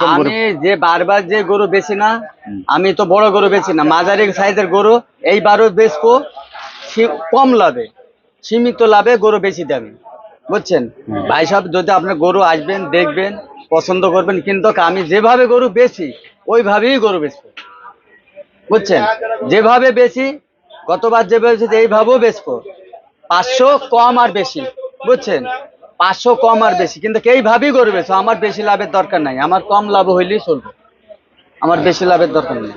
কিরকম গরু? আমি যে বারবার যে গরু বেচি না, আমি তো বড় গরু বেচি না, মাঝারি সাইজের গরু এইবারও বেচবো কম লাভে, সীমিত লাভে গরু বেশি দামি, বুঝছেন ভাই সাহেব। যদি আপনার গরু আসবেন, দেখবেন, পছন্দ করবেন, কিন্তু আমি যেভাবে গরু বেচি ওইভাবেই গরু বেচবো, বুঝছেন। যেভাবে বেশি, গতবার যে বেচি এইভাবেও বেচবো, 500 কম আর বেশি, বুঝছেন, 500 কম আর বেশি, কিন্তু এইভাবেই গরু বেচবো। আমার বেশি লাভের দরকার নাই, আমার কম লাভ হইলেই চলবে, আমার বেশি লাভের দরকার নেই,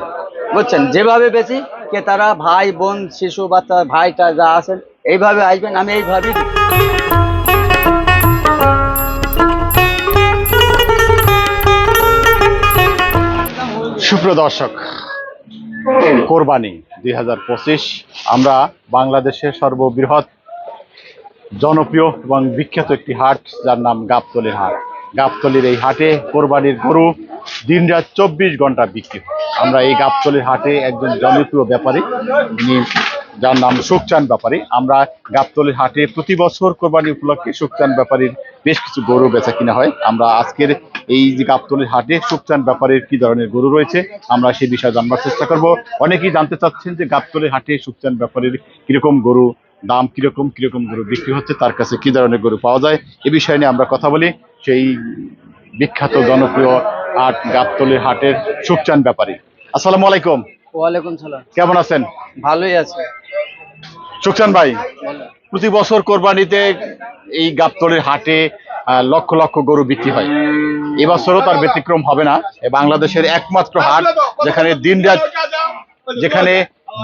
বুঝছেন। যেভাবে বেশি ক্রেতারা, ভাই বোন, শিশু বাচ্চা, ভাইটা যা আছেন, এইভাবে আসবেন, আমি এইভাবেই দিই। সুপ্রিয় দর্শক, কোরবানি 2025 আমরা বাংলাদেশের সর্ববৃহৎ জনপ্রিয় এবং বিখ্যাত একটি হাট, যার নাম গাবতলীর হাট। গাবতলীর এই হাটে কোরবানির গরু দিনরাত 24 ঘন্টা বিক্রি হয়। আমরা এই গাবতলীর হাটে একজন জনপ্রিয় ব্যাপারী, যিনি, যার নাম সুখচান ব্যাপারী। আমরা গাবতলীর হাটে প্রতি বছর কোরবানি উপলক্ষে সুখচান ব্যাপারীর বেশ কিছু গরু বেচা কিনা হয়। আমরা আজকের এই যে গাবতলীর হাটে সুখচান ব্যাপারীর কি ধরনের গরু রয়েছে আমরা সেই বিষয়ে জানবার চেষ্টা করব। অনেকেই জানতে চাচ্ছেন যে গাবতলীর হাটে সুখচান ব্যাপারীর কিরকম গরু দাম, কিরকম গরু বিক্রি হচ্ছে, তার কাছে কি ধরনের গরু পাওয়া যায়, এ বিষয় নিয়ে আমরা কথা বলি সেই বিখ্যাত জনপ্রিয় হাট গাবতলীর হাটের সুখচান ব্যাপারী। আসসালামু আলাইকুম। ওয়ালাইকুম সালাম। কেমন আছেন? ভালোই আছে। সুখচান ভাই, প্রতি বছর কোরবানিতে এই গাবতলীর হাটে লক্ষ লক্ষ গরু বিক্রি হয়, এবছরও তার ব্যতিক্রম হবে না। বাংলাদেশের একমাত্র হাট যেখানে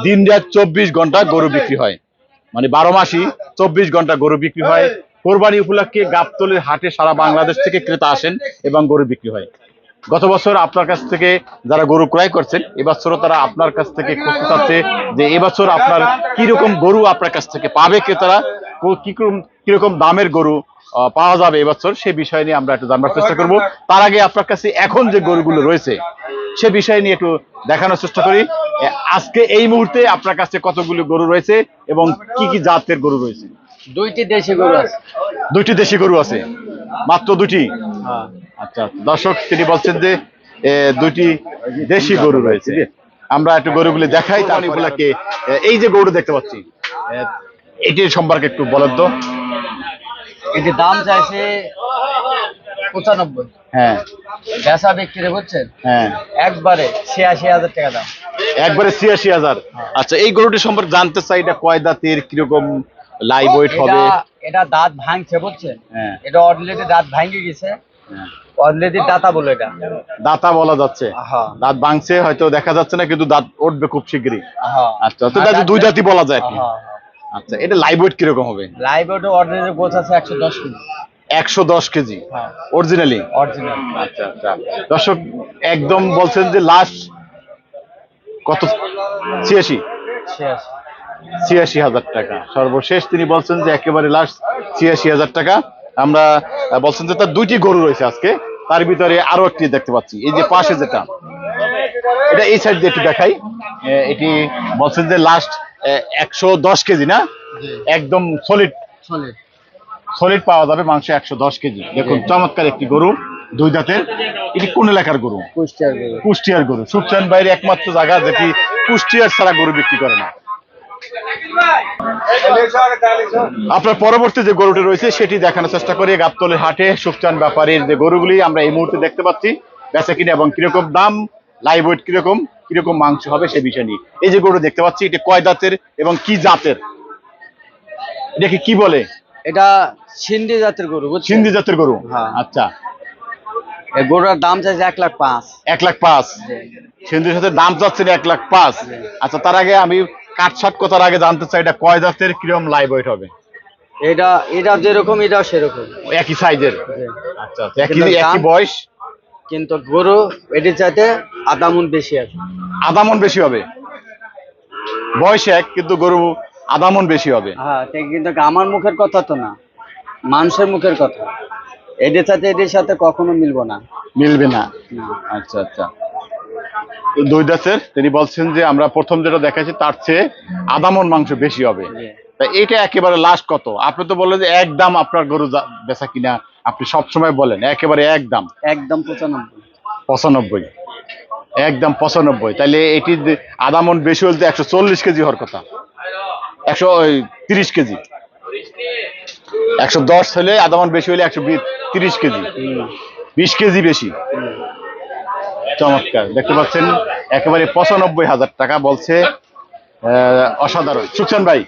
দিনরাত 24 ঘন্টা গরু বিক্রি হয়, মানে 12 মাসই 24 ঘন্টা গরু বিক্রি হয়। কোরবানি উপলক্ষে গাবতলীর হাটে সারা বাংলাদেশ থেকে ক্রেতা আসেন এবং গরু বিক্রি হয়। গত বছর আপনার কাছ থেকে যারা গরু ক্রয় করছেন, এবছরও তারা আপনার কাছ থেকে খুঁজতে চাচ্ছে যে এবছর আপনার কিরকম গরু আপনার কাছ থেকে পাবে ক্রেতারা, কিরকম দামের গরু পাওয়া যাবে এবছর, সে বিষয় নিয়ে আমরা একটু জানবার চেষ্টা করব। তার আগে আপনার কাছে এখন যে গরুগুলো রয়েছে সে বিষয় নিয়ে একটু দেখানোর চেষ্টা করি। আজকে এই মুহূর্তে আপনার কাছে কতগুলো গরু রয়েছে এবং কি কি জাতের গরু রয়েছে? দুইটি দেশি গরু আছে। দুইটি দেশি গরু আছে, মাত্র দুটি? আচ্ছা, দর্শক তিনি বলছেন যে দুইটি দেশি গরু রয়েছে। আমরা একটু গরুগুলি দেখাই, তারপরে এই যে গরু দেখতে পাচ্ছি এটির সম্পর্কে একটু বলেন তো। এটির দাম চাইছে 95। হ্যাঁ, বেচা বিক্রি, বুঝছেন, হ্যাঁ, একবারে 86,000 টাকা দাম। একবারে 86,000। আচ্ছা, এই গরুটির সম্পর্কে জানতে চাই, এটা কয় দাঁতের, কিরকম লাইভ ওয়েট হবে? এটা দাঁত ভাঙছে, বুঝছেন, হ্যাঁ, এটা অলরেডি দাঁত ভাঙে গেছে, অলরেডি দাতা বলে, এটা দাতা বলা যাচ্ছে। দাঁত ভাঙছে হয়তো দেখা যাচ্ছে না, কিন্তু দাঁত উঠবে খুব শীঘ্রই। আচ্ছা, তো দুই দাঁতই বলা যায় আর কি। আচ্ছা, এটা লাইভ ওয়েট কিরকম হবে? লাইভ ওয়েট অলরেডি গোছ আছে 110 কেজি। 110 KG originally? অরিজিনাল। আচ্ছা আচ্ছা, দর্শক একদম বলছেন যে লাস্ট কত? 86,000 টাকা সর্বশেষ তিনি বলছেন যে একেবারে লাস্ট 86,000 টাকা। আমরা বলছেন যে তার দুইটি গরু রয়েছে আজকে, তার ভিতরে আরো একটি দেখতে পাচ্ছি, এই যে পাশে যেটা, এটা এই সাইড দিয়ে একটু দেখাই। এটি বলছেন যে লাস্ট 110 কেজি, না? একদম সলিড পাওয়া যাবে মাংস 110 কেজি। দেখুন, চমৎকার একটি গরু, দুই দাঁতের। এটি কোন এলাকার গরু? কুষ্টিয়ার গরু। সুখচান ভাইয়ের একমাত্র জায়গা যেটি কুষ্টিয়ার ছাড়া গরু বিক্রি করে না। আপনার পরবর্তী যে গরুটি রয়েছে সেটি দেখানোর চেষ্টা করি। গাবতলীর হাটে সুখচান ব্যাপারীর যে গরুগুলি আমরা এই মুহূর্তে দেখতে পাচ্ছি বেচা কিনে এবং কিরকম দাম, লাইভ ওয়েট কিরকম মাংস হবে সে বিষয় নিয়ে। এই যে গরু দেখতে পাচ্ছি, এটা কয় দাঁতের এবং কি জাতের, এটাকে কি বলে? এটা সিন্ধি জাতের গরু, বুঝছেন? সিন্ধি জাতের গরু। আচ্ছা, এই গরুর দাম চাইছে 1,05,000। 1,05,000 সিন্ধির সাথে দাম চাচ্ছেন 1,05,000। আচ্ছা, তার আগে আমি কাটছাট কথার আগে জানতে চাই, এটা কয় দাঁতের, কিরকম লাইভ ওয়েট হবে? এটা যেরকম এটাও সেরকম, একই সাইজের। আচ্ছা, একই বয়স, কিন্তু গরু এটির চাইতে আধা মণ বেশি আছে। আধা মণ বেশি হবে? বয়স এক, কিন্তু গরু আধা মণ বেশি হবে। হ্যাঁ, কিন্তু আমার মুখের কথা তো না, মানুষের মুখের কথা। এটির সাথে কখনো মিলবে না। আচ্ছা আচ্ছা, দুই দাঁতের তিনি বলছেন যে আমরা প্রথম যেটা দেখাচ্ছি তার চেয়ে আধা মণ মাংস বেশি হবে। এইটা একেবারে লাস্ট কত? আপনি তো বললেন যে একদম আপনার গরু বেচা কিনা আপনি সবসময় বলেন, একেবারে একদম 95। 95, একদম 95। তাহলে এটি আধা মন বেশি হলে তো 140 কেজি হওয়ার কথা, 130 কেজি। 110 হলে আধা মন বেশি হলে 130 কেজি, 20 কেজি বেশি। চমৎকার, দেখতে পাচ্ছেন একেবারে 95,000 টাকা বলছে। অসাধারণ। সুকসান ভাই,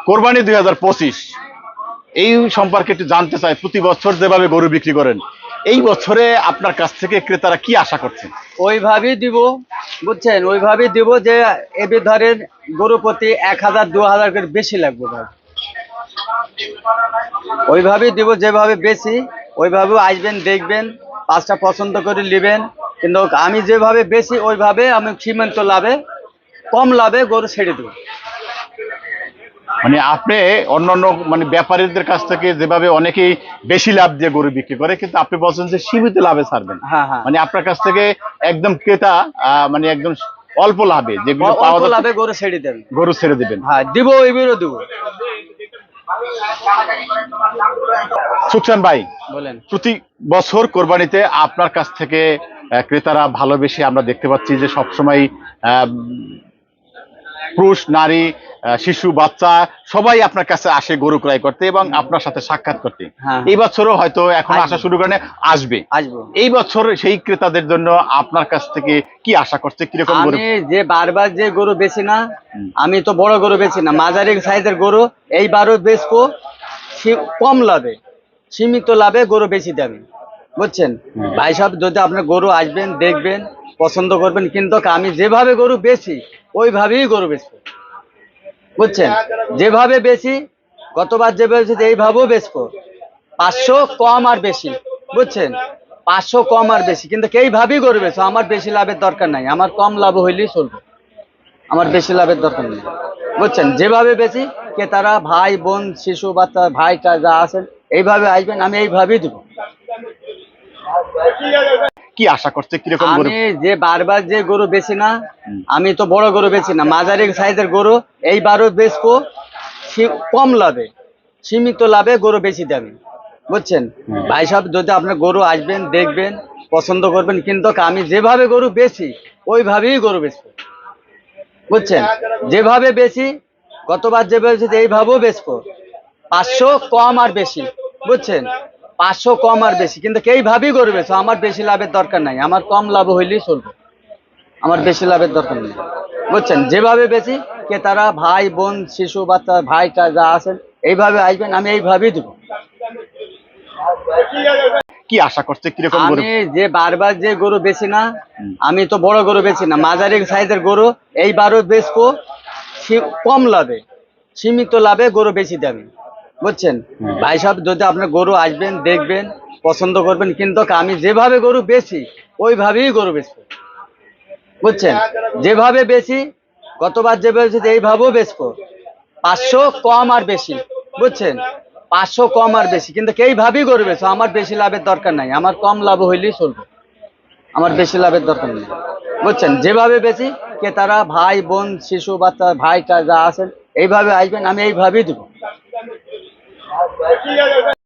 কোরবানি 2025 এই সম্পর্কে একটু জানতে চাই। প্রতি বছর যেভাবে গরু বিক্রি করেন, এই বছরে আপনার কাছ থেকে ক্রেতারা কি আশা করছেন? ওইভাবেই দিব, বুঝছেন, ওইভাবেই দিব যে এবার ধরেন গরু প্রতি 1,000 2,000 করে বেশি লাগবে ভাই। ওইভাবেই দিব, যেভাবে বেশি ওইভাবেও আসবেন, দেখবেন, পাঁচটা পছন্দ করে নেবেন। কিন্তু আমি যেভাবে বেশি ওইভাবে আমি সীমান্ত লাভে, কম লাভে গরু ছেড়ে দেবো। মানে আপনি অন্যান্য মানে ব্যাপারীদের কাছ থেকে যেভাবে অনেকেই বেশি লাভ দিয়ে গরু বিক্রি করে, কিন্তু আপনি বলছেন যে সীমিত লাভে ছাড়বেন। হ্যাঁ হ্যাঁ, মানে আপনার কাছ থেকে একদম ক্রেতা মানে একদম অল্প লাভে যেগুলো পাওয়া অল্প যাচ্ছে লাভে গরু ছেড়ে দেবেন। গরু ছেড়ে দিবেন। হ্যাঁ দিব, এবারও দিব। সুকসান ভাই, বলেন। প্রতি বছর কোরবানিতে আপনার কাছ থেকে ক্রেতারা ভালোবেসে আমরা দেখতে পাচ্ছি যে সবসময় পুরুষ, নারী, শিশু, বাচ্চা সবাই আপনার কাছে আসে গরু ক্রয় করতে এবং আপনার সাথে সাক্ষাৎ করতে। হ্যাঁ। এই বছরও হয়তো এখন আসবে। আসা শুরু করে আসবে। আসবো। এই বছর সেই ক্রেতাদের জন্য আপনার কাছ থেকে কি আশা করছে, কিরকম গরু? আমি যে বারবার যে গরু বেচি না, আমি তো বড় গরু বেচি না, মাঝারি সাইজের গরু এইবারও বেচবো কম লাভে, সীমিত লাভে গরু বেশি দামি, বুঝছেন ভাই সাহেব। যদি আপনার গরু আসবেন, দেখবেন, পছন্দ করবেন, কিন্তু আমি যেভাবে গরু বেচি ওইভাবেই গরু বেচবো, বুঝছেন। যেভাবে বেশি, গতবার যেভাবে বেচি এইভাবেও বেচবো। 500 কম আর বেশি, বুঝছেন, 500 কম আর বেশি, কিন্তু এইভাবেই গরু বেচবো। আমার বেশি লাভের দরকার নাই, আমার কম লাভ হইলেই চলবে, আমার বেশি লাভের দরকার নেই, বুঝছেন। যেভাবে বেশি ক্রেতারা, ভাই বোন, শিশু, বাচ্চা, ভাইটা যা আছেন, এইভাবে আসবেন, আমি এইভাবেই দেবো। কি আশা করছে, কিরকম গরু? আমি যে বারবার যে গরু বেচি না, আমি তো বড় গরু বেচি না, মাঝারি সাইজের গরু এইবারও বেচবো কম লাভে, সীমিত লাভে গরু বেশি দামি, বুঝছেন ভাই সাহেব। যদি আপনার গরু আসবেন, দেখবেন, পছন্দ করবেন, কিন্তু আমি যেভাবে গরু বেচি ওইভাবেই গরু বেচবো, বুঝছেন। যেভাবে বেশি, গতবার যেভাবে বেচি এইভাবেও বেচবো। 500 কম আর বেশি, বুঝছেন, 500 কম আর বেশি, কিন্তু এইভাবেই গরু বেচবো। আমার বেশি লাভের দরকার নাই, আমার কম লাভ হইলেই চলবে, আমার বেশি লাভের দরকার নেই, বুঝছেন। যেভাবে বেশি ক্রেতারা, ভাই বোন, শিশু, বাচ্চা, ভাইটা যা আছেন, এইভাবে আসবেন, আমি এইভাবেই দেবো। কি আশা করছে, কিরকম গরু? আমি যে বারবার যে গরু বেচি না, আমি তো বড় গরু বেচি না, মাঝারি সাইজের গরু এইবারও বেচবো কম লাভে, সীমিত লাভে গরু বেশি দামি, বুঝছেন ভাই সাহেব। যদি আপনার গরু আসবেন, দেখবেন, পছন্দ করবেন, কিন্তু আমি যেভাবে গরু বেচি ওইভাবেই গরু বেচবো, বুঝছেন। যেভাবে বেচি, গতবার যেভাবে বেচি এইভাবেও বেচবো। 500 কম আর বেশি, বুঝছেন, 500 কম আর বেশি, কিন্তু এইভাবেই গরু বেচবো। আমার বেশি লাভের দরকার নাই, আমার কম লাভ হইলেই চলবে, আমার বেশি লাভের দরকার নেই, বুঝছেন। যেভাবে বেশি ক্রেতারা, ভাই বোন, শিশু, বাচ্চা, ভাইটা যা আছেন, এইভাবে আসবেন, আমি এইভাবেই দেবো।